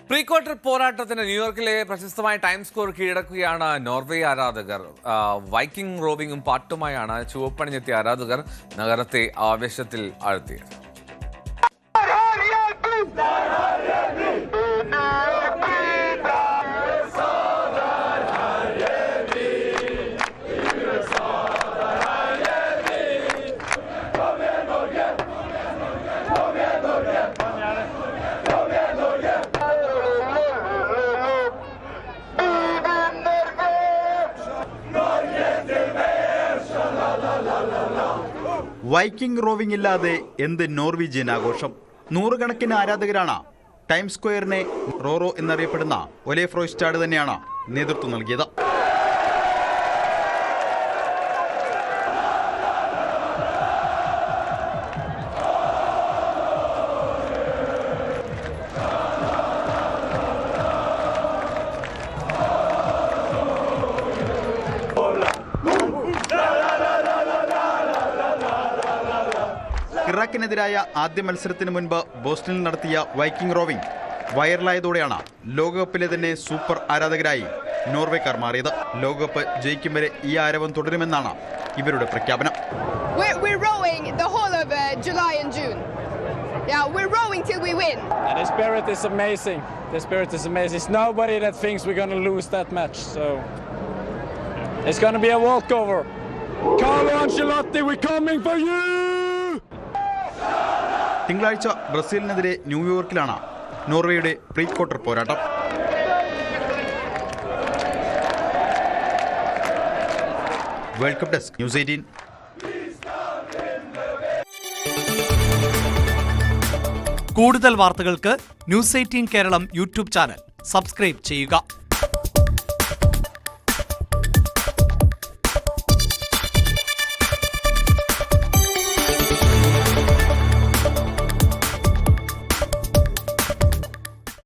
Pre quarter പോരാട്ടത്തിന് ന്യൂയോർക്കിലെ പ്രശസ്തമായ ടൈംസ് സ്ക്വയർ കീഴടക്കുകയാണ് നോർവേ ആരാധകർ. വൈക്കിംഗ് റോവിംഗും പാട്ടുമായാണ് ചുവപ്പണിഞ്ഞെത്തിയ ആരാധകർ നഗരത്തെ ആവേശത്തിൽ ആഴ്ത്തിയത്. വൈക്കിംഗ് റോവിംഗ് ഇല്ലാതെ എന്ത് നോർവീജിയൻ ആഘോഷം. നൂറുകണക്കിന് ആരാധകരാണ് ടൈംസ് സ്ക്വയറിനെ റോറോ എന്നറിയപ്പെടുന്ന ഒലെ ഫ്രോയ്സ്റ്റാഡ് തന്നെയാണ് നേതൃത്വം നൽകിയത്. ഇറാഖിനെതിരായ ആദ്യ മത്സരത്തിന് മുൻപ് ബോസ്റ്റണിൽ നടത്തിയ വൈക്കിംഗ് റോവിംഗ് വൈറലായതോടെയാണ് ലോകകപ്പിലെ തന്നെ സൂപ്പർ ആരാധകരായി നോർവേക്കാർ മാറിയത്. ലോകകപ്പ് ജയിക്കും വരെ ഈ ആരവം തുടരുമെന്നാണ് ഇവരുടെ പ്രഖ്യാപനം. We're rowing the whole of July and June. Yeah, we're rowing till we win. And the spirit is amazing. The spirit is amazing. It's nobody that thinks we're going to lose that match. So it's going to be a walkover. Carlo Ancelotti, we're coming for you. തിങ്കളാഴ്ച ബ്രസീലിനെതിരെ ന്യൂയോർക്കിലാണ് നോർവേയുടെ pre quarter പോരാട്ടം. World cup desk news 18. കൂടുതൽ വാർത്തകൾക്ക് news 18 Keralam YouTube channel subscribe ചെയ്യുക.